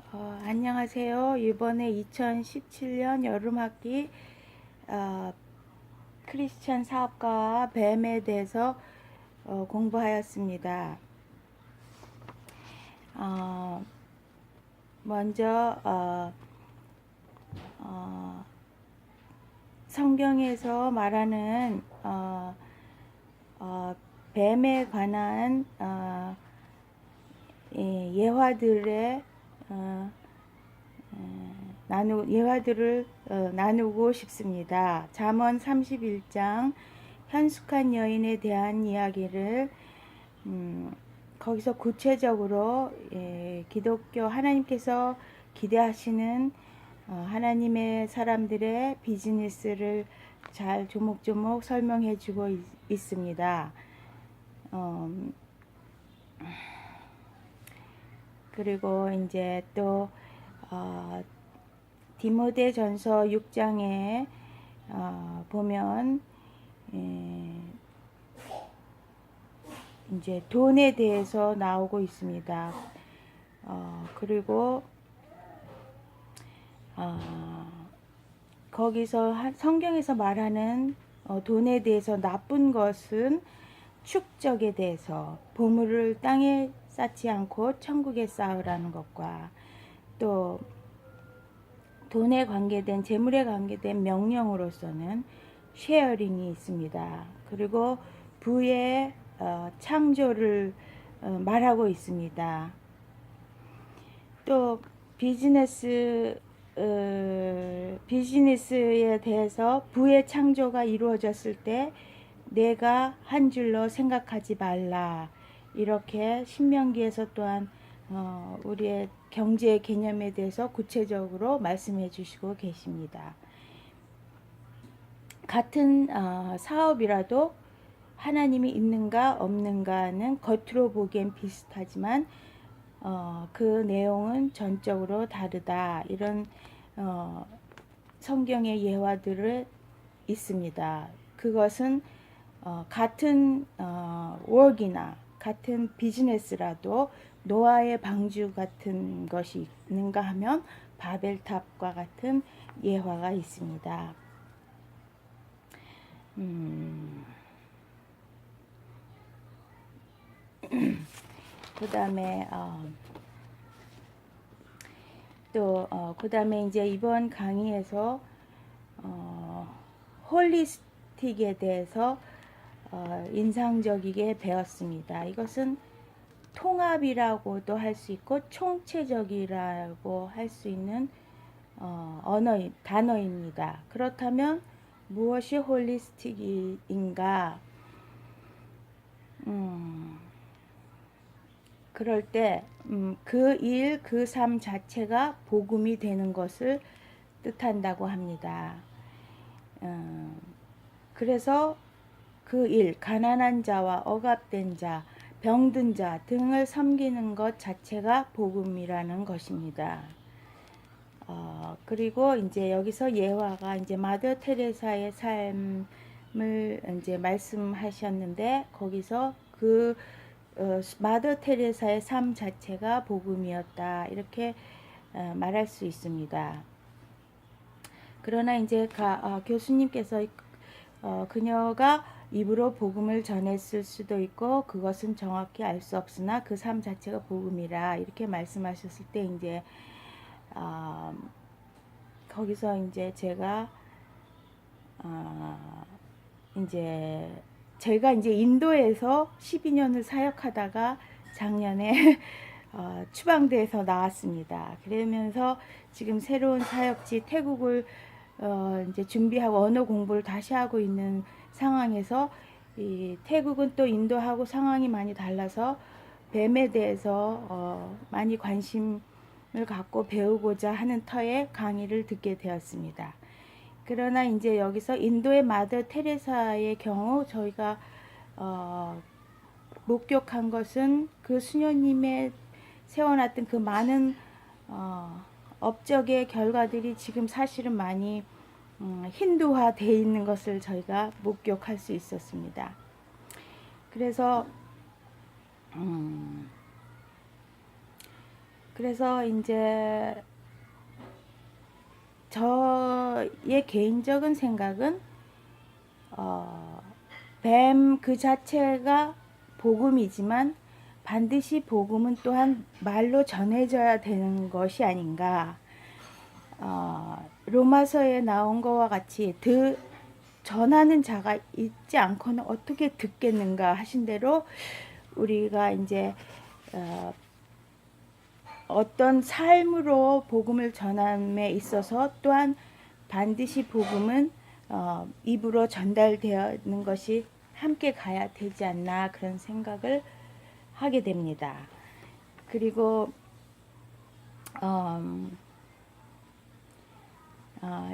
안녕하세요. 이번에 2017년 여름학기 크리스천 사업가와 뱀에 대해서 공부하였습니다. 먼저 성경에서 말하는 뱀에 관한 예화들의 예화들을 나누고 싶습니다. 잠언 31장 현숙한 여인에 대한 이야기를 거기서 구체적으로 기독교 하나님께서 기대하시는 하나님의 사람들의 비즈니스를 잘 조목조목 설명해 주고 있습니다. 그리고 이제 또 디모데전서 6장에 보면 이제 돈에 대해서 나오고 있습니다. 그리고 거기서 성경에서 말하는 돈에 대해서 나쁜 것은 축적에 대해서 보물을 땅에 쌓지 않고 천국에 쌓으라는 것과 또 돈에 관계된 재물에 관계된 명령으로서는 쉐어링이 있습니다. 그리고 부의 창조를 말하고 있습니다. 또 비즈니스에 대해서 부의 창조가 이루어졌을 때 내가 한 줄로 생각하지 말라. 이렇게 신명기에서 또한 우리의 경제 개념에 대해서 구체적으로 말씀해 주시고 계십니다. 같은 사업이라도 하나님이 있는가 없는가는 겉으로 보기엔 비슷하지만 그 내용은 전적으로 다르다. 이런 성경의 예화들을 있습니다. 그것은 같은 work이나 같은 비즈니스라도 노아의 방주 같은 것이 있는가 하면 바벨탑과 같은 예화가 있습니다. 그 다음에 그 다음에 이제 이번 강의에서 홀리스틱에 대해서 인상적이게 배웠습니다. 이것은 통합이라고도 할 수 있고 총체적이라고 할 수 있는 단어입니다. 그렇다면 무엇이 홀리스틱인가? 그럴 때 그 일, 그 삶 자체가 복음이 되는 것을 뜻한다고 합니다. 그래서 그 일, 가난한 자와 억압된 자, 병든 자 등을 섬기는 것 자체가 복음이라는 것입니다. 그리고 이제 여기서 예화가 이제 마더 테레사의 삶을 이제 말씀하셨는데 거기서 그 마더 테레사의 삶 자체가 복음이었다. 이렇게 말할 수 있습니다. 그러나 이제 교수님께서 그녀가 입으로 복음을 전했을 수도 있고 그것은 정확히 알 수 없으나 그 삶 자체가 복음이라 이렇게 말씀하셨을 때 이제 거기서 이제 제가 이제 제가 이제 인도에서 12년을 사역하다가 작년에 추방돼서 나왔습니다. 그러면서 지금 새로운 사역지 태국을 이제 준비하고 언어 공부를 다시 하고 있는 상황에서 이 태국은 또 인도하고 상황이 많이 달라서 뱀에 대해서 많이 관심을 갖고 배우고자 하는 터에 강의를 듣게 되었습니다. 그러나 이제 여기서 인도의 마더 테레사의 경우 저희가 목격한 것은 그 수녀님의 세워놨던 그 많은 업적의 결과들이 지금 사실은 많이 힌두화 되어 있는 것을 저희가 목격할 수 있었습니다. 그래서 그래서 이제 저의 개인적인 생각은 뱀 그 자체가 복음이지만 반드시 복음은 또한 말로 전해져야 되는 것이 아닌가. 로마서에 나온 것과 같이 전하는 자가 있지 않고는 어떻게 듣겠는가 하신 대로 우리가 이제 어떤 삶으로 복음을 전함에 있어서 또한 반드시 복음은 입으로 전달되는 것이 함께 가야 되지 않나 그런 생각을 하게 됩니다. 그리고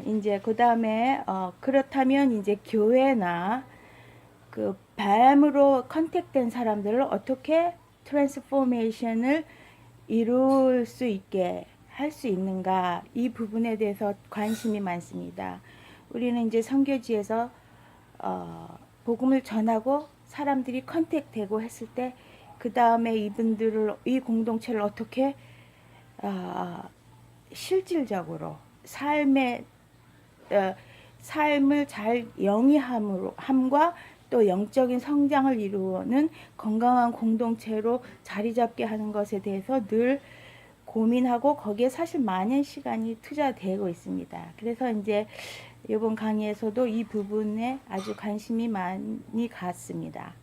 이제 그 다음에 그렇다면 이제 교회나 그 뱀으로 컨택된 사람들을 어떻게 트랜스포메이션을 이룰 수 있게 할 수 있는가, 이 부분에 대해서 관심이 많습니다. 우리는 이제 선교지에서 복음을 전하고 사람들이 컨택되고 했을 때 그 다음에 이분들을, 이 공동체를 어떻게 실질적으로 삶을 잘 영위함과 또 영적인 성장을 이루는 건강한 공동체로 자리 잡게 하는 것에 대해서 늘 고민하고 거기에 사실 많은 시간이 투자되고 있습니다. 그래서 이제 이번 강의에서도 이 부분에 아주 관심이 많이 갔습니다.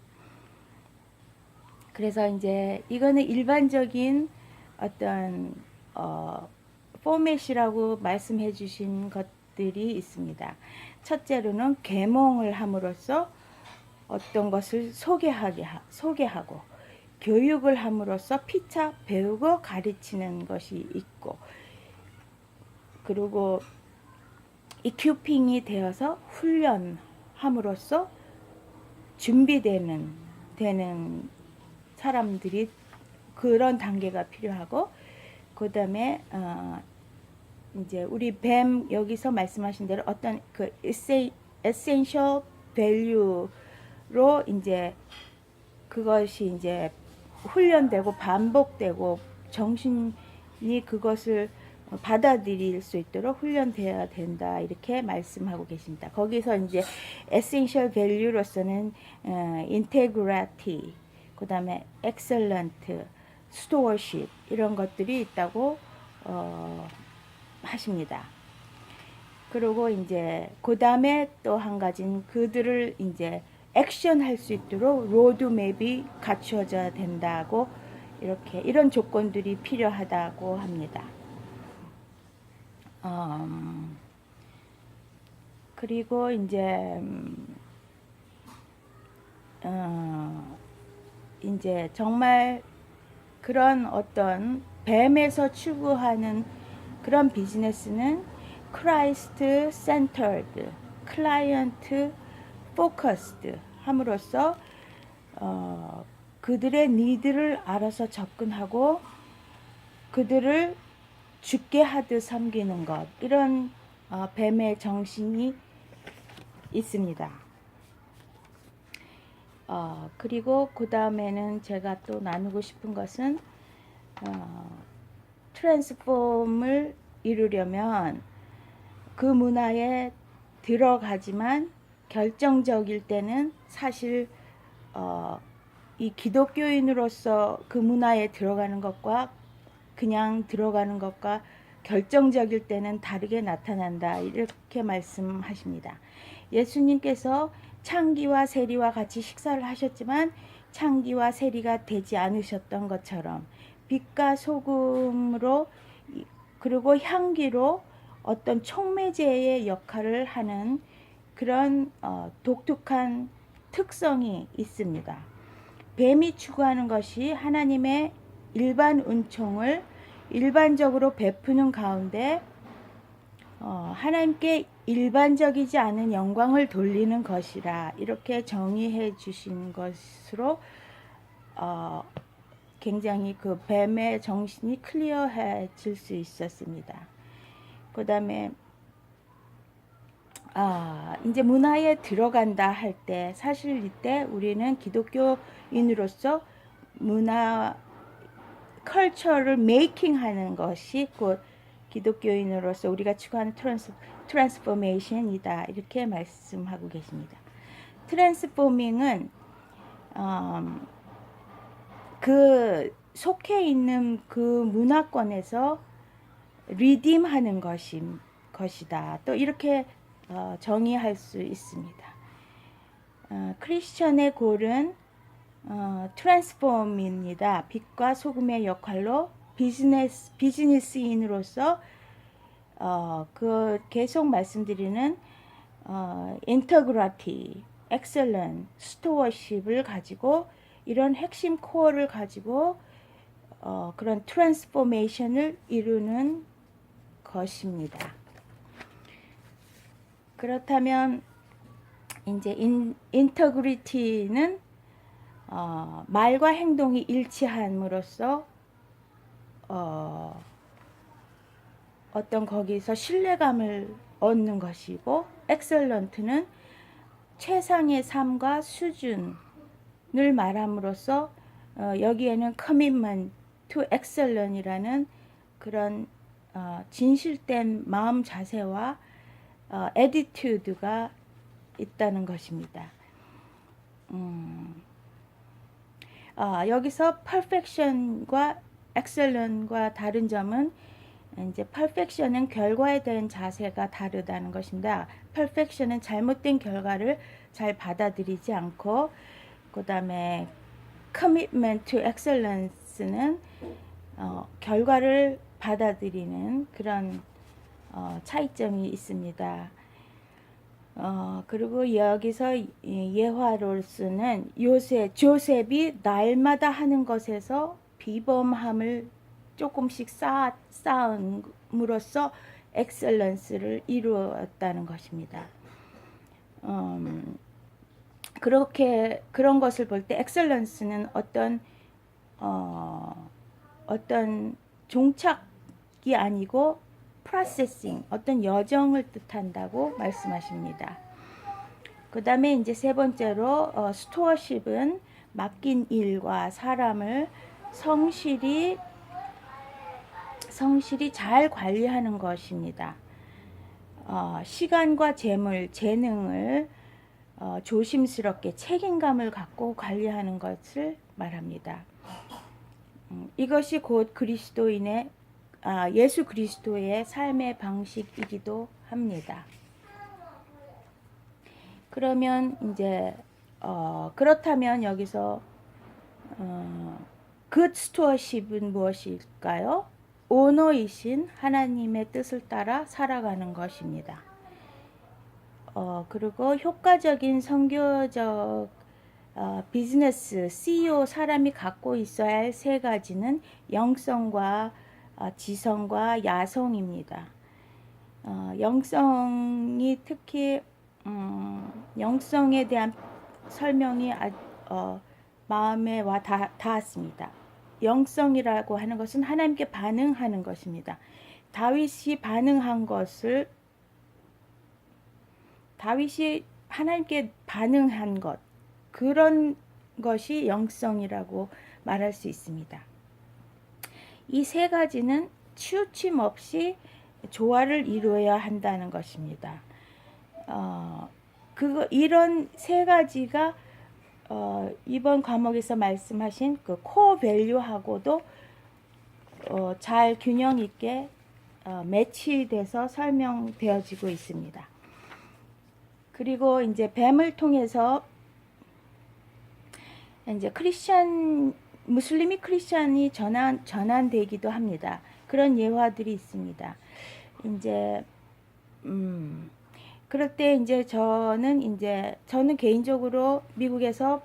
그래서 이제 이거는 일반적인 어떤 포맷이라고 말씀해 주신 것들이 있습니다. 첫째로는 계몽을 함으로써 어떤 것을 소개하고 교육을 함으로써 피차 배우고 가르치는 것이 있고, 그리고 이큐핑이 되어서 훈련함으로써 준비되는 사람들이 그런 단계가 필요하고, 그 다음에 이제 우리 뱀 여기서 말씀하신 대로 어떤 그 essential value로 이제 그것이 이제 훈련되고 반복되고 정신이 그것을 받아들일 수 있도록 훈련되어야 된다, 이렇게 말씀하고 계십니다. 거기서 이제 essential value로서는 integrity, 그 다음에 excellent, stewardship 이런 것들이 있다고 하십니다. 그리고 이제 그 다음에 또 한 가지는 그들을 이제 액션할 수 있도록 로드맵이 갖추어져야 된다고, 이런 조건들이 필요하다고 합니다. 그리고 이제 정말 그런 어떤 뱀에서 추구하는 그런 비즈니스는 크라이스트 센터드, 클라이언트 포커스드 함으로써 그들의 니드를 알아서 접근하고 그들을 죽게 하듯 섬기는 것, 이런 뱀의 정신이 있습니다. 그리고 그 다음에는 제가 또 나누고 싶은 것은 트랜스폼을 이루려면 그 문화에 들어가지만 결정적일 때는 사실 이 기독교인으로서 그 문화에 들어가는 것과 그냥 들어가는 것과 결정적일 때는 다르게 나타난다, 이렇게 말씀하십니다. 예수님께서 창기와 세리와 같이 식사를 하셨지만 창기와 세리가 되지 않으셨던 것처럼 빛과 소금으로 그리고 향기로 어떤 촉매제의 역할을 하는 그런 독특한 특성이 있습니다. 뱀이 추구하는 것이 하나님의 일반 은총을 일반적으로 베푸는 가운데 하나님께 일반적이지 않은 영광을 돌리는 것이라, 이렇게 정의해 주신 것으로 굉장히 그 뱀의 정신이 클리어해질 수 있었습니다. 그 다음에 이제 문화에 들어간다 할 때 사실 이때 우리는 기독교인으로서 문화 컬처를 메이킹하는 것이 곧 기독교인으로서 우리가 추구하는 트랜스포메이션이다. 이렇게 말씀하고 계십니다. 트랜스포밍은 그 속해 있는 그 문화권에서 리딤하는 것이다. 또 이렇게 정의할 수 있습니다. 크리스천의 골은 트랜스폼입니다. 빛과 소금의 역할로 비즈니스인으로서 그 계속 말씀드리는 인터그라티, 엑셀런, 스토어십을 가지고 이런 핵심 코어를 가지고 그런 트랜스포메이션을 이루는 것입니다. 그렇다면 이제 인터그리티는 말과 행동이 일치함으로써 어떤 거기서 신뢰감을 얻는 것이고, 엑셀런트는 최상의 삶과 수준을 말함으로써 여기에는 commitment to excellent이라는 그런 진실된 마음 자세와 attitude가 있다는 것입니다. 여기서 perfection과 excellent과 다른 점은 이제 perfection은 결과에 대한 자세가 다르다는 것입니다. perfection은 잘못된 결과를 잘 받아들이지 않고, 그 다음에 commitment to excellence는 결과를 받아들이는 그런 차이점이 있습니다. 그리고 여기서 예화로서는 조셉이 날마다 하는 것에서 비범함을 조금씩 쌓음으로써 엑셀런스를 이루었다는 것입니다. 그런 것을 볼 때 엑셀런스는 어떤 종착이 아니고 프로세싱, 어떤 여정을 뜻한다고 말씀하십니다. 그 다음에 이제 세 번째로 스토어십은 맡긴 일과 사람을 성실히 잘 관리하는 것입니다. 시간과 재능을 조심스럽게 책임감을 갖고 관리하는 것을 말합니다. 이것이 곧 예수 그리스도의 삶의 방식이기도 합니다. 그러면 이제 그렇다면 여기서 good stewardship은 무엇일까요? 오너이신 하나님의 뜻을 따라 살아가는 것입니다. 그리고 효과적인 선교적 비즈니스 CEO 사람이 갖고 있어야 할 세 가지는 영성과 지성과 야성입니다. 영성이 특히 영성에 대한 설명이 마음에 와 닿았습니다. 영성이라고 하는 것은 하나님께 반응하는 것입니다. 다윗이 하나님께 반응한 것, 그런 것이 영성이라고 말할 수 있습니다. 이 세 가지는 치우침 없이 조화를 이루어야 한다는 것입니다. 이런 세 가지가 이번 과목에서 말씀하신 그 코어 밸류하고도 잘 균형 있게 매치돼서 설명되어지고 있습니다. 그리고 이제 뱀을 통해서 이제 무슬림이 크리스천이 전환되기도 합니다. 그런 예화들이 있습니다. 이제 그럴 때 이제 저는 개인적으로 미국에서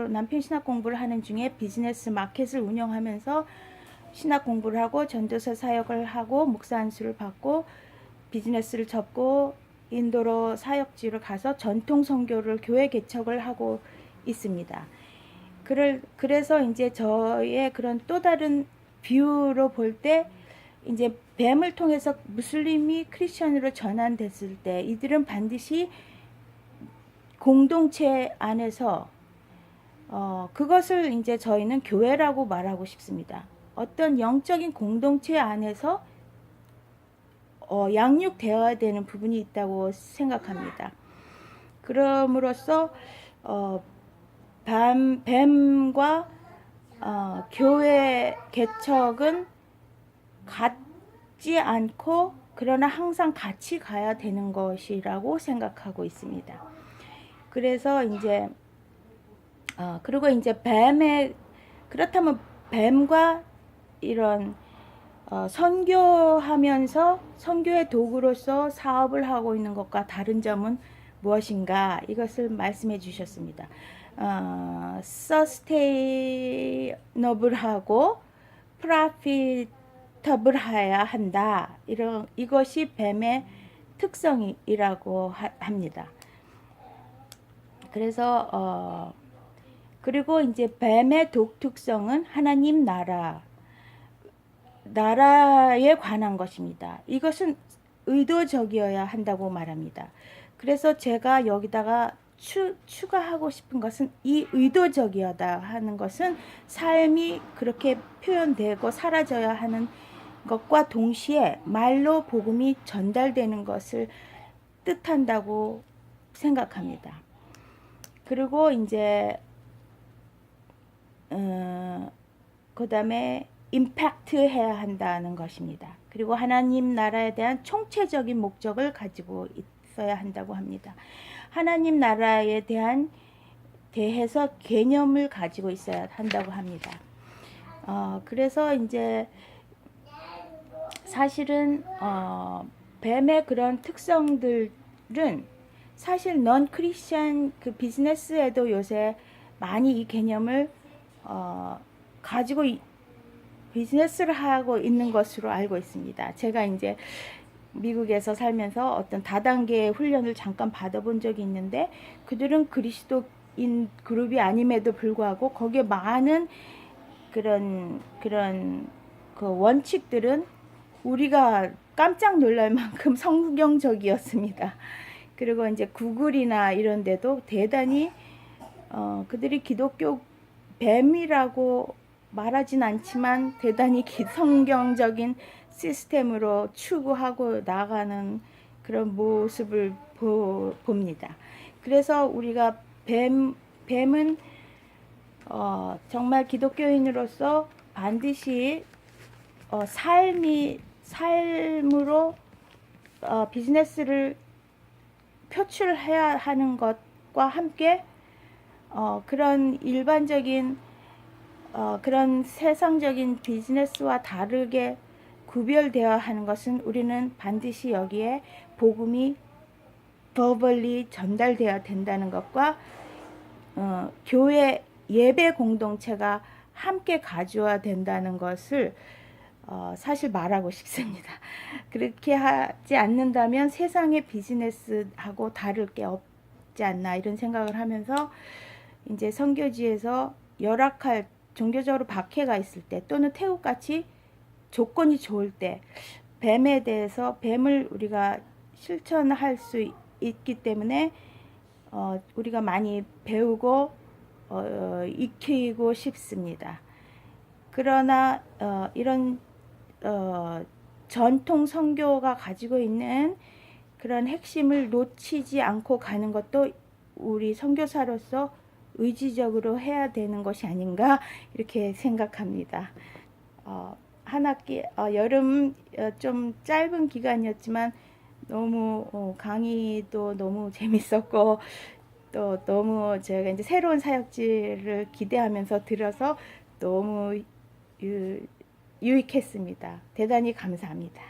남편 신학 공부를 하는 중에 비즈니스 마켓을 운영하면서 신학 공부를 하고 전도서 사역을 하고 목사 안수를 받고 비즈니스를 접고 인도로 사역지를 가서 전통 선교를 교회 개척을 하고 있습니다. 그래서 이제 저의 그런 또 다른 뷰로 볼 때 이제 뱀을 통해서 무슬림이 크리스천으로 전환됐을 때 이들은 반드시 공동체 안에서 그것을 이제 저희는 교회라고 말하고 싶습니다. 어떤 영적인 공동체 안에서 양육되어야 되는 부분이 있다고 생각합니다. 그럼으로써 뱀과 교회 개척은 같지 않고 그러나 항상 같이 가야 되는 것이라고 생각하고 있습니다. 그래서 이제 그리고 이제 그렇다면 뱀과 이런 선교하면서 선교의 도구로서 사업을 하고 있는 것과 다른 점은 무엇인가, 이것을 말씀해 주셨습니다. 서스테이너블하고 프로피터블해야 한다. 이것이 뱀의 특성이라고 합니다. 그래서 그리고 이제 뱀의 독특성은 하나님 나라에 관한 것입니다. 이것은 의도적이어야 한다고 말합니다. 그래서 제가 여기다가 추가하고 싶은 것은 이 의도적이어다 하는 것은 삶이 그렇게 표현되고 사라져야 하는 것과 동시에 말로 복음이 전달되는 것을 뜻한다고 생각합니다. 그리고 이제 그 다음에 임팩트 해야 한다는 것입니다. 그리고 하나님 나라에 대한 총체적인 목적을 가지고 있어야 한다고 합니다. 하나님 나라에 대해서 개념을 가지고 있어야 한다고 합니다. 그래서 이제 사실은 뱀의 그런 특성들은 사실 넌 크리스천 그 비즈니스에도 요새 많이 이 개념을 가지고 비즈니스를 하고 있는 것으로 알고 있습니다. 제가 이제 미국에서 살면서 어떤 다단계 훈련을 잠깐 받아본 적이 있는데, 그들은 그리스도인 그룹이 아님에도 불구하고 거기에 많은 그런 그 원칙들은 우리가 깜짝 놀랄 만큼 성경적이었습니다. 그리고 이제 구글이나 이런 데도 대단히 그들이 기독교 뱀이라고 말하진 않지만 대단히 성경적인 시스템으로 추구하고 나가는 그런 모습을 봅니다. 그래서 우리가 뱀은 정말 기독교인으로서 반드시 삶으로 비즈니스를 표출해야 하는 것과 함께 그런 일반적인 그런 세상적인 비즈니스와 다르게 구별되어야 하는 것은 우리는 반드시 여기에 복음이 버벌리 전달되어야 된다는 것과 교회 예배 공동체가 함께 가져야 된다는 것을 사실 말하고 싶습니다. 그렇게 하지 않는다면 세상의 비즈니스하고 다를 게 없지 않나, 이런 생각을 하면서 이제 선교지에서 열악할 종교적으로 박해가 있을 때, 또는 태국같이 조건이 좋을 때 뱀을 우리가 실천할 수 있기 때문에 우리가 많이 배우고 익히고 싶습니다. 그러나 이런 전통 선교가 가지고 있는 그런 핵심을 놓치지 않고 가는 것도 우리 선교사로서 의지적으로 해야 되는 것이 아닌가, 이렇게 생각합니다. 한 학기 여름 좀 짧은 기간이었지만 너무 강의도 너무 재밌었고, 또 너무 제가 이제 새로운 사역지를 기대하면서 들어서 너무 유익했습니다. 대단히 감사합니다.